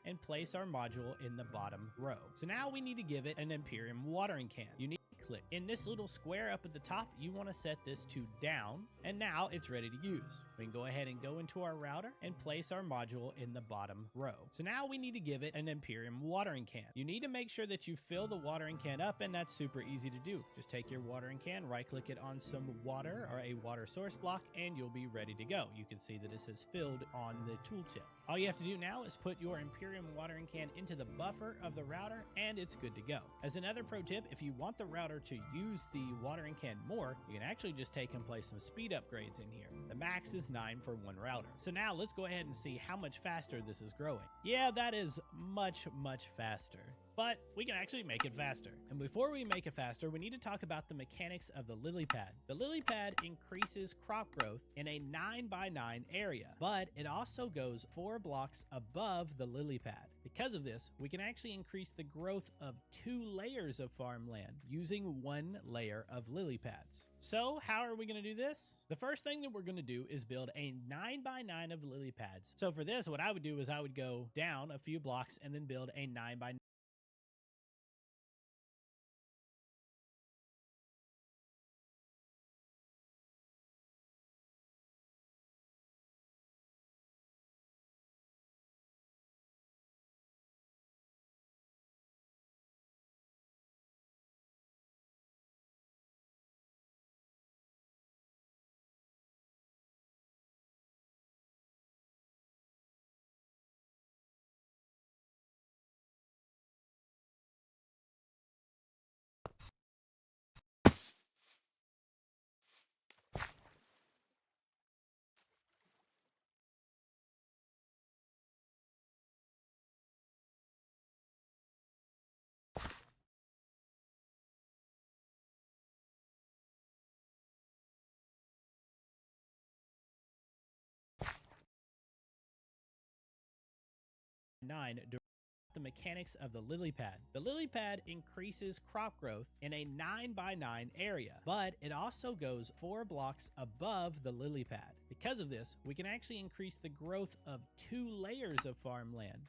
S6: and place our module in the bottom row. So now we need to give it an Imperium watering can. You need to click in this little square up at the top. You want to set this to down, and now it's ready to use. We can go ahead and go into our router and place our module in the bottom row. So now we need to give it an Imperium watering can. You need to make sure that you fill the watering can up, and that's super easy to do. Just take your watering can, right click it on some water or a water source block, and you'll be ready to go. You can see that it says filled on the tooltip. All you have to do now is put your Imperium watering can into the buffer of the router, and it's good to go. As another pro tip, if you want the router to use the watering can more, you can actually just take and place some speed upgrades in here. The max is 9 for one router. So now let's go ahead and see how much faster this is growing. Yeah, that is much faster. But we can actually make it faster. And before we make it faster, we need to talk about the mechanics of the lily pad. The lily pad increases crop growth in a 9x9 area, but it also goes 4 blocks above the lily pad. Because of this, we can actually increase the growth of 2 layers of farmland using 1 layer of lily pads. So how are we going to do this? The first thing that we're going to do is build a 9x9 of lily pads. So for this, what I would do is I would go down a few blocks and then build a 9x9. The mechanics of the lily pad. The lily pad increases crop growth in a 9x9 area, but it also goes 4 blocks above the lily pad. Because of this, we can actually increase the growth of 2 layers of farmland.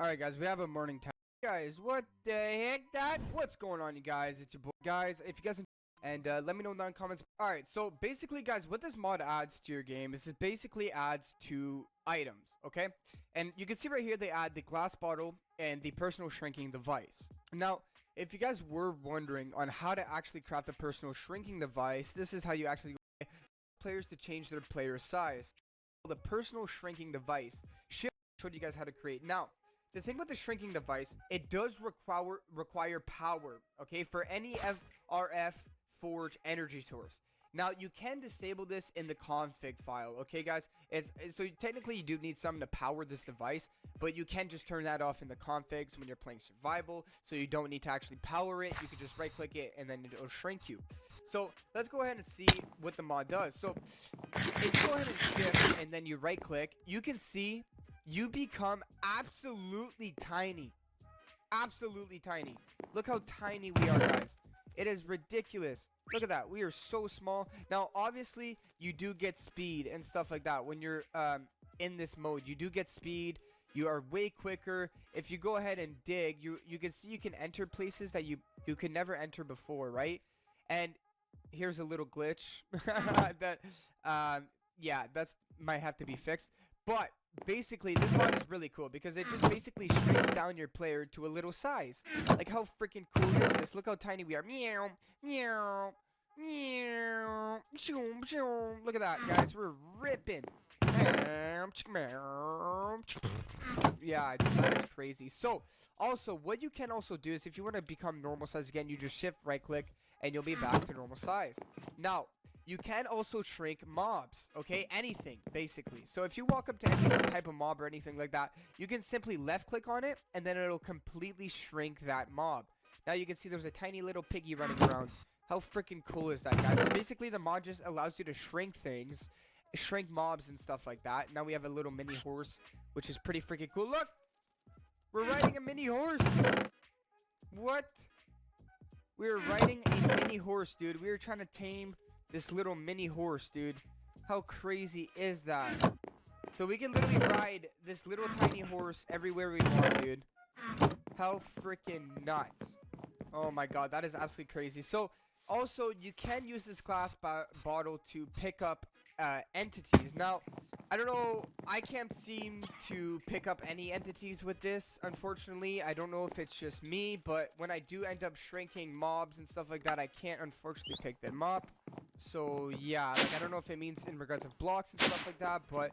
S7: Alright guys, we have a morning time. Guys, what the heck what's going on, you guys? It's your boy. Guys, if you guys and let me know down in the comments. Alright, so basically guys, what this mod adds to your game is it basically adds to items, okay? And you can see right here they add the glass bottle and the personal shrinking device. Now, if you guys were wondering on how to actually craft a personal shrinking device, this is how you actually go players to change their player size. The personal shrinking device showed you guys how to create. Now, the thing with the shrinking device, it does require power, okay, for any RF Forge energy source. Now, you can disable this in the config file, okay, guys? So technically, you do need something to power this device, but you can just turn that off in the configs when you're playing survival, so you don't need to actually power it. You can just right-click it, and then it'll shrink you. So, let's go ahead and see what the mod does. So, if you go ahead and shift, and then you right-click, you can see you become absolutely tiny. Absolutely tiny. Look how tiny we are, guys. It is ridiculous. Look at that. We are so small. Now, obviously, you do get speed and stuff like that. When you're in this mode, you do get speed. You are way quicker. If you go ahead and dig, you can see you can enter places that you could never enter before, right? And here's a little glitch that, yeah, that's might have to be fixed. But basically, this mod is really cool because it just basically shrinks down your player to a little size. Like, how freaking cool is this? Look how tiny we are. Meow, meow, meow. Look at that, guys. We're ripping. Yeah, that is crazy. So, also, what you can also do is if you want to become normal size again, you just shift right click and you'll be back to normal size. Now, you can also shrink mobs, okay? Anything, basically. So if you walk up to any type of mob or anything like that, you can simply left-click on it, and then it'll completely shrink that mob. Now you can see there's a tiny little piggy running around. How freaking cool is that, guys? So basically, the mod just allows you to shrink things, shrink mobs and stuff like that. Now we have a little mini horse, which is pretty freaking cool. Look! We're riding a mini horse! What? We're riding a mini horse, dude. We were trying to tame this little mini horse, dude. How crazy is that? So we can literally ride this little tiny horse everywhere we want, dude. How freaking nuts. Oh my god, that is absolutely crazy. So, also, you can use this glass bottle to pick up entities. Now, I don't know, I can't seem to pick up any entities with this, unfortunately. I don't know if it's just me, but when I do end up shrinking mobs and stuff like that, I can't unfortunately pick them up. So yeah, like I don't know if it means in regards of blocks and stuff like that, but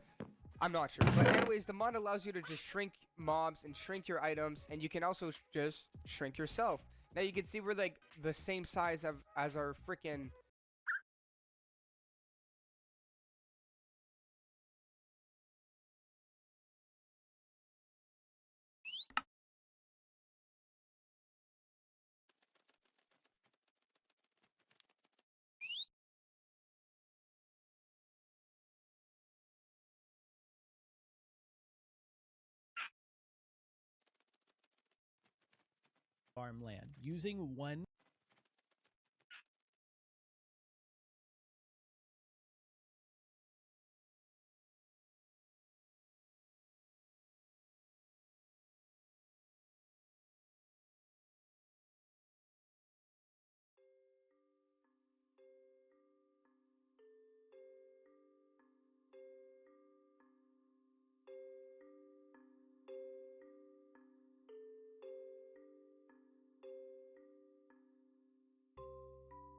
S7: I'm not sure. But anyways, the mod allows you to just shrink mobs and shrink your items, and you can also just shrink yourself. Now you can see we're like the same size as our freaking...
S6: farmland using one.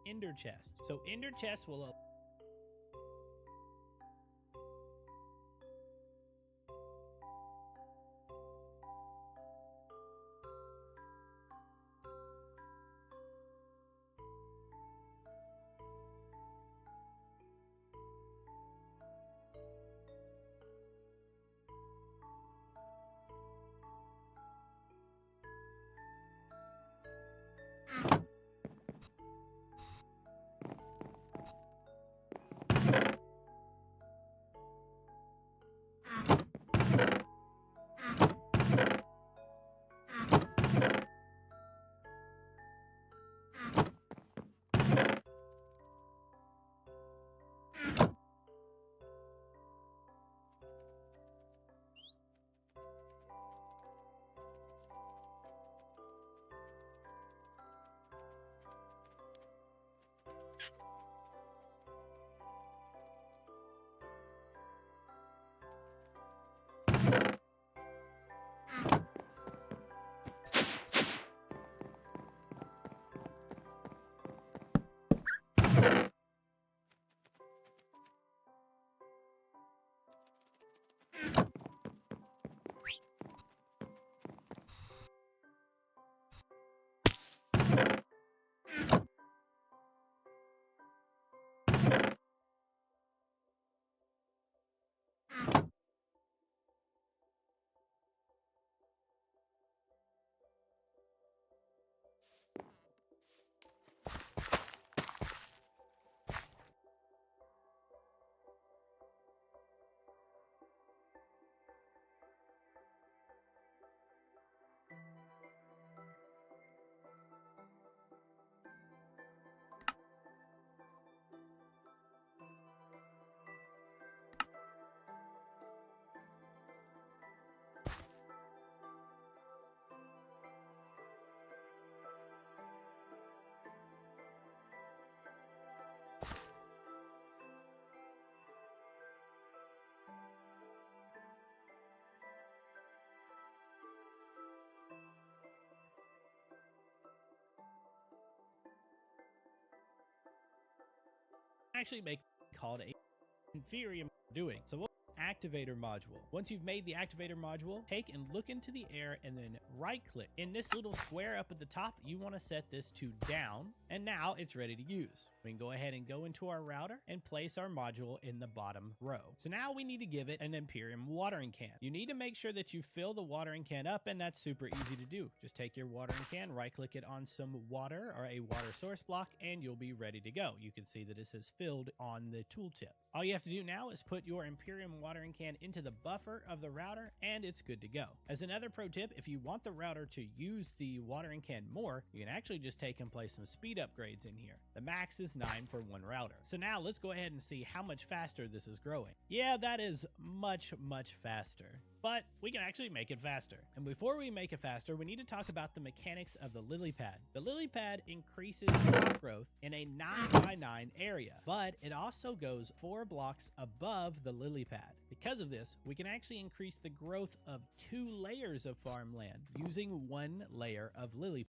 S6: Ender chest. So ender chest will actually make called a inferior doing. So we'll activator module. Once you've made the activator module, take and look into the air and then right click. In this little square up at the top, you want to set this to down, and now it's ready to use. We can go ahead and go into our router and place our module in the bottom row. So now we need to give it an Imperium watering can. You need to make sure that you fill the watering can up, and that's super easy to do. Just take your watering can, right click it on some water or a water source block, and you'll be ready to go. You can see that it says filled on the tooltip. All you have to do now is put your Imperium watering can into the buffer of the router, and it's good to go. As another pro tip, if you want the router to use the watering can more, you can actually just take and place some speed upgrades in here. The max is 9 for one router. So now let's go ahead and see how much faster this is growing. Yeah, that is much faster. But we can actually make it faster. And before we make it faster, we need to talk about the mechanics of the lily pad. The lily pad increases crop growth in a 9x9 area, but it also goes 4 blocks above the lily pad. Because of this, we can actually increase the growth of 2 layers of farmland using 1 layer of lily.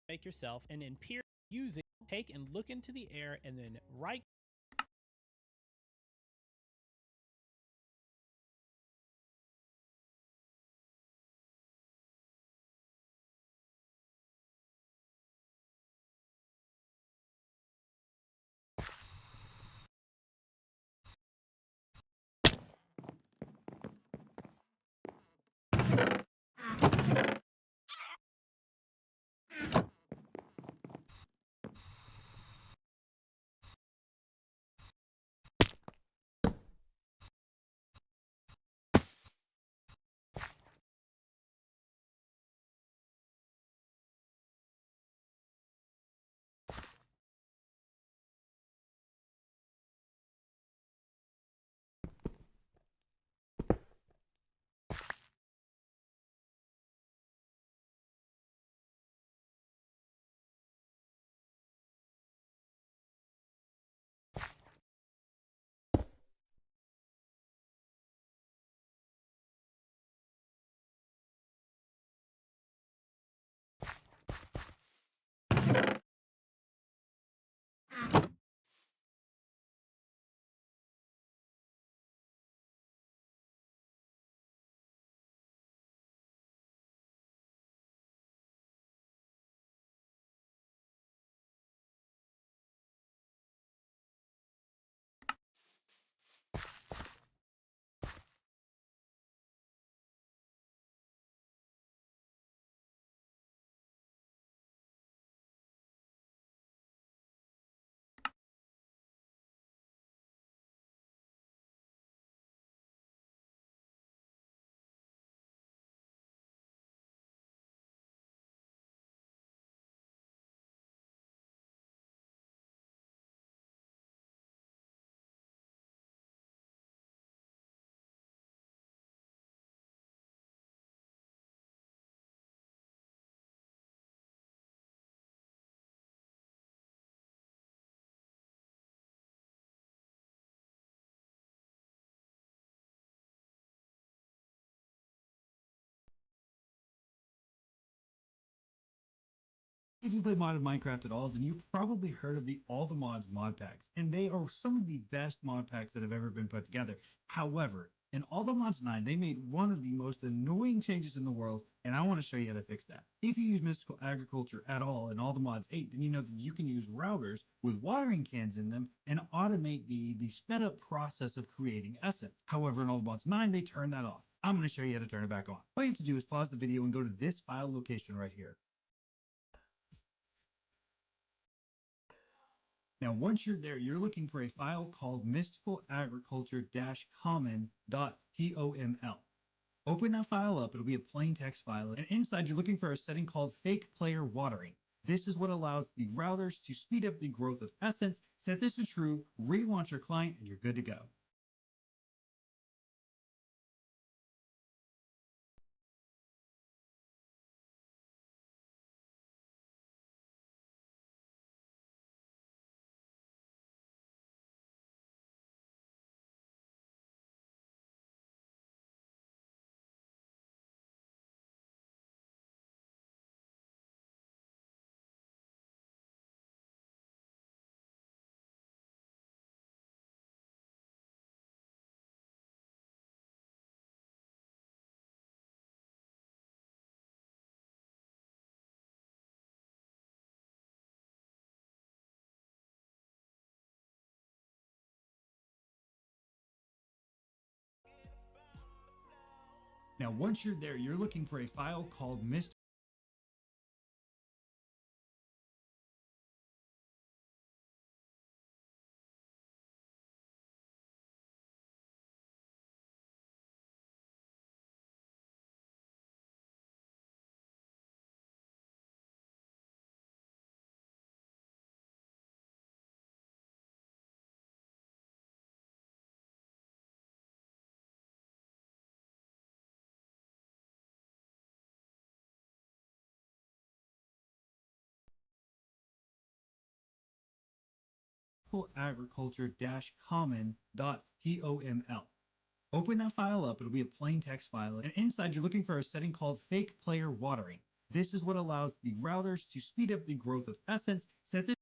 S6: Make yourself an imperial using take and look into the air and then right
S8: If you play modded Minecraft at all, then you've probably heard of the All the Mods mod packs, and they are some of the best mod packs that have ever been put together. However, in All the Mods 9, they made one of the most annoying changes in the world, and I want to show you how to fix that. If you use Mystical Agriculture at all in All the Mods 8, then you know that you can use routers with watering cans in them and automate the sped up process of creating essence. However, in All the Mods 9, they turned that off. I'm going to show you how to turn it back on. All you have to do is pause the video and go to this file location right here. Now, once you're there, you're looking for a file called mysticalagriculture-common.toml. Open that file up, it'll be a plain text file, and inside you're looking for a setting called fake player watering. This is what allows the routers to speed up the growth of essence. Set this to true, relaunch your client, and you're good to go. Now, once you're there, you're looking for a file called mystical agriculture-common.toml. Open that file up, it'll be a plain text file, and inside you're looking for a setting called fake player watering. This is what allows the routers to speed up the growth of essence, set this